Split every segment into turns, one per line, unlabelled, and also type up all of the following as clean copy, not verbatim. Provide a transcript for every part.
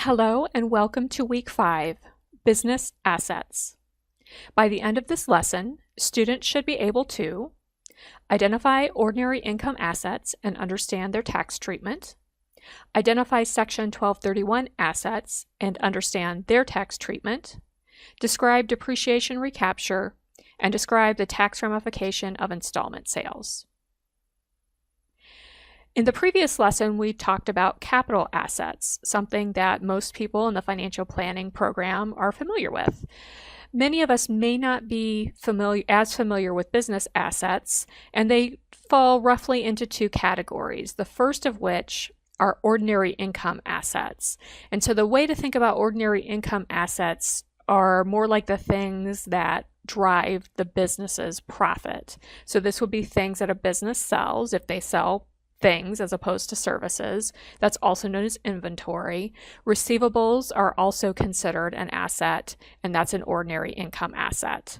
Hello and welcome to Week 5, Business Assets. By the end of this lesson, students should be able to identify ordinary income assets and understand their tax treatment, identify Section 1231 assets and understand their tax treatment, describe depreciation recapture, and describe the tax ramification of installment sales. In the previous lesson, we talked about capital assets, something that most people in the financial planning program are familiar with. Many of us may not be as familiar with business assets, and they fall roughly into two categories, the first of which are ordinary income assets. And so the way to think about ordinary income assets are more like the things that drive the business's profit. So this would be things that a business sells if they sell things as opposed to services. That's also known as inventory. Receivables are also considered an asset, and that's an ordinary income asset.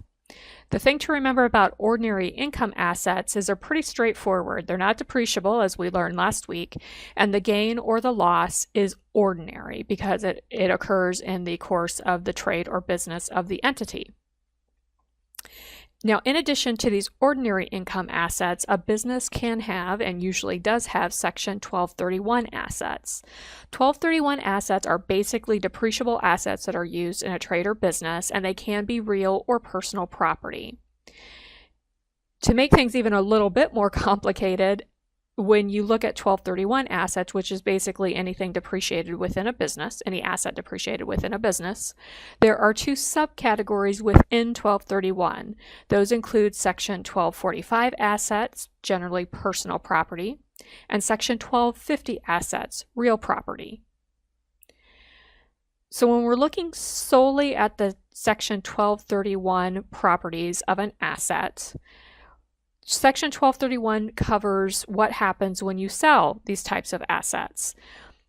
The thing to remember about ordinary income assets is they're pretty straightforward. They're not depreciable, as we learned last week, and the gain or the loss is ordinary because it occurs in the course of the trade or business of the entity. Now, in addition to these ordinary income assets, a business can have, and usually does have, Section 1231 assets. 1231 assets are basically depreciable assets that are used in a trade or business, and they can be real or personal property. To make things even a little bit more complicated, when you look at 1231 assets, which is basically anything depreciated within a business, any asset depreciated within a business, there are two subcategories within 1231. Those include Section 1245 assets, generally personal property, and Section 1250 assets, real property. So when we're looking solely at the Section 1231 properties of an asset, Section 1231 covers what happens when you sell these types of assets.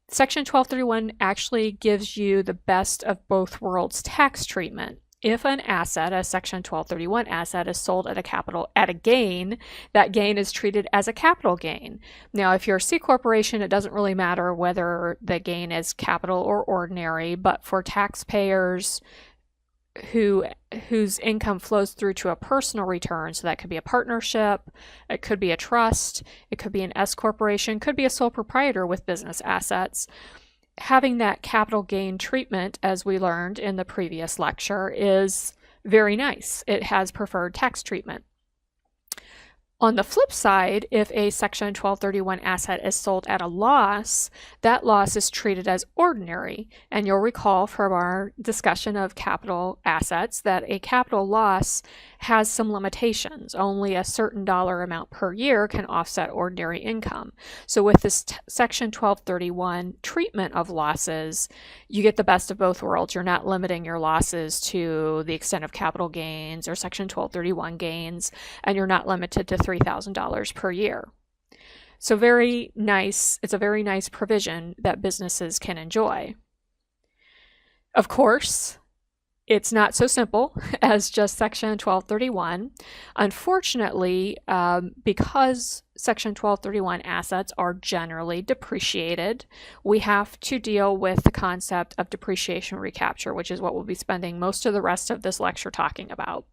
Section 1231 actually gives you the best of both worlds tax treatment. If an asset, a Section 1231 asset, is sold at a gain, that gain is treated as a capital gain. Now, if you're a C corporation, it doesn't really matter whether the gain is capital or ordinary, but for taxpayers whose income flows through to a personal return, so that could be a partnership, it could be a trust, it could be an S corporation, could be a sole proprietor with business assets. Having that capital gain treatment, as we learned in the previous lecture, is very nice. It has preferred tax treatment. On the flip side, if a Section 1231 asset is sold at a loss, that loss is treated as ordinary. And you'll recall from our discussion of capital assets that a capital loss has some limitations. Only a certain dollar amount per year can offset ordinary income. So with this Section 1231 treatment of losses, you get the best of both worlds. You're not limiting your losses to the extent of capital gains or Section 1231 gains, and you're not limited to $3,000 per year. So very nice. It's a very nice provision that businesses can enjoy. Of course, it's not so simple as just Section 1231. Unfortunately, because Section 1231 assets are generally depreciated, we have to deal with the concept of depreciation recapture, which is what we'll be spending most of the rest of this lecture talking about.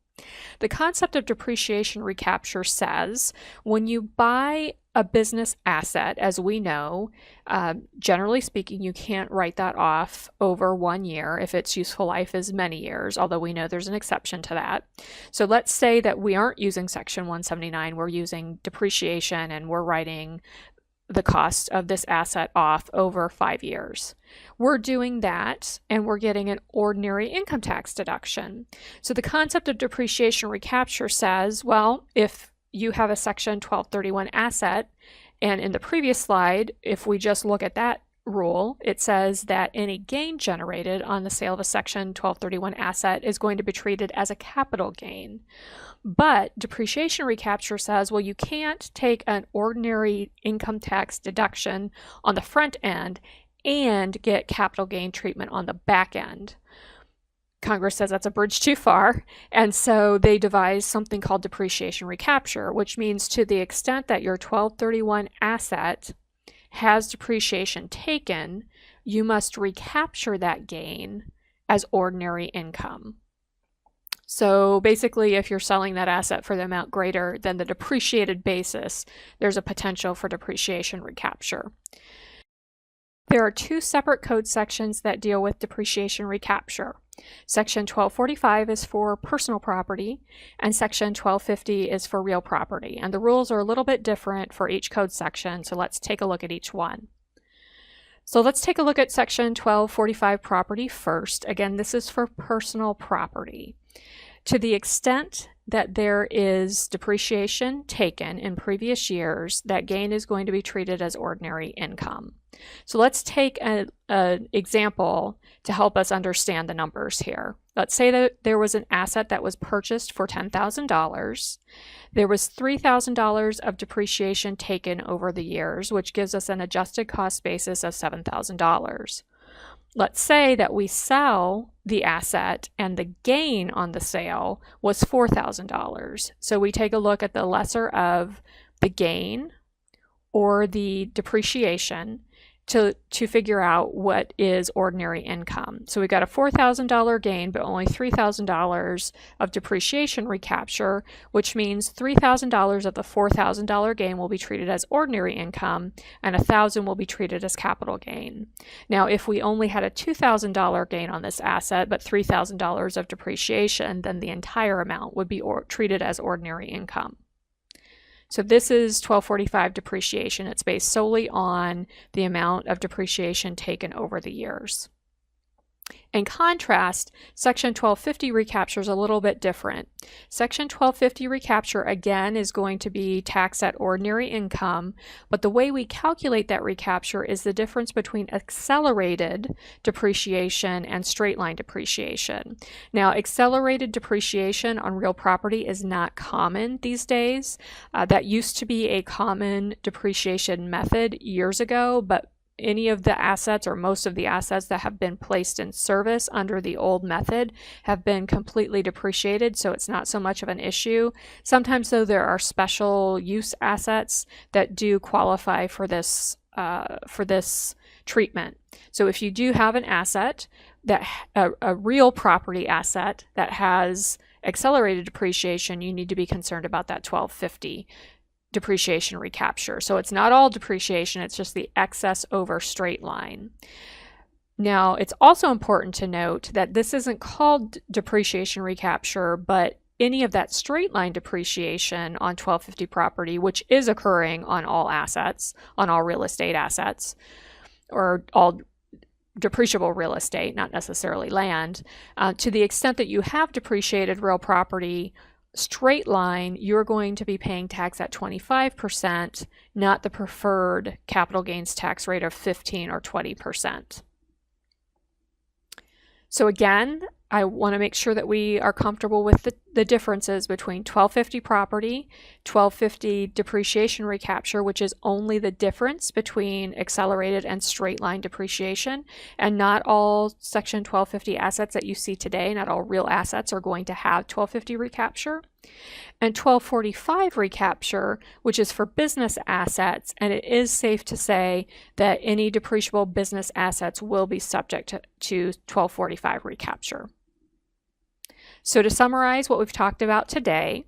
The concept of depreciation recapture says when you buy a business asset, as we know, generally speaking, you can't write that off over 1 year if its useful life is many years, although we know there's an exception to that. So let's say that we aren't using Section 179, we're using depreciation and we're writing the cost of this asset off over 5 years. We're doing that and we're getting an ordinary income tax deduction. So the concept of depreciation recapture says, well, if you have a Section 1231 asset, and in the previous slide, if we just look at that rule, it says that any gain generated on the sale of a Section 1231 asset is going to be treated as a capital gain. But depreciation recapture says, well, you can't take an ordinary income tax deduction on the front end and get capital gain treatment on the back end. Congress says that's a bridge too far, and so they devised something called depreciation recapture, which means to the extent that your 1231 asset has depreciation taken, you must recapture that gain as ordinary income. So basically, if you're selling that asset for the amount greater than the depreciated basis, there's a potential for depreciation recapture. There are two separate code sections that deal with depreciation recapture. Section 1245 is for personal property, and Section 1250 is for real property. And the rules are a little bit different for each code section, so let's take a look at each one. So let's take a look at Section 1245 property first. Again, this is for personal property. To the extent that there is depreciation taken in previous years, that gain is going to be treated as ordinary income. So let's take an example to help us understand the numbers here. Let's say that there was an asset that was purchased for $10,000. There was $3,000 of depreciation taken over the years, which gives us an adjusted cost basis of $7,000. Let's say that we sell the asset and the gain on the sale was $4,000. So we take a look at the lesser of the gain or the depreciation to figure out what is ordinary income. So we got a $4,000 gain, but only $3,000 of depreciation recapture, which means $3,000 of the $4,000 gain will be treated as ordinary income, and $1,000 will be treated as capital gain. Now, if we only had a $2,000 gain on this asset, but $3,000 of depreciation, then the entire amount would be treated as ordinary income. So this is 1245 depreciation. It's based solely on the amount of depreciation taken over the years. In contrast, Section 1250 recapture is a little bit different. Section 1250 recapture, again, is going to be taxed at ordinary income, but the way we calculate that recapture is the difference between accelerated depreciation and straight-line depreciation. Now, accelerated depreciation on real property is not common these days. That used to be a common depreciation method years ago, but any of the assets or most of the assets that have been placed in service under the old method have been completely depreciated, so it's not so much of an issue. Sometimes, though, there are special use assets that do qualify for this treatment. So if you do have an asset, a real property asset that has accelerated depreciation, you need to be concerned about that 1250 depreciation recapture. So it's not all depreciation, it's just the excess over straight line. Now, it's also important to note that this isn't called depreciation recapture, but any of that straight line depreciation on 1250 property, which is occurring on all assets, on all real estate assets, or all depreciable real estate, not necessarily land, to the extent that you have depreciated real property straight line, you're going to be paying tax at 25%, not the preferred capital gains tax rate of 15 or 20%. So again, I want to make sure that we are comfortable with the differences between 1250 property, 1250 depreciation recapture, which is only the difference between accelerated and straight line depreciation. And not all Section 1250 assets that you see today, not all real assets are going to have 1250 recapture. And 1245 recapture, which is for business assets, and it is safe to say that any depreciable business assets will be subject to 1245 recapture. So to summarize what we've talked about today,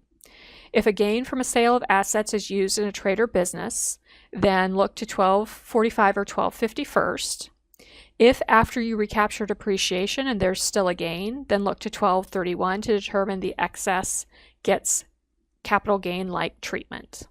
if a gain from a sale of assets is used in a trade or business, then look to 1245 or 1250 first. If after you recapture depreciation and there's still a gain, then look to 1231 to determine the excess gets capital gain-like treatment.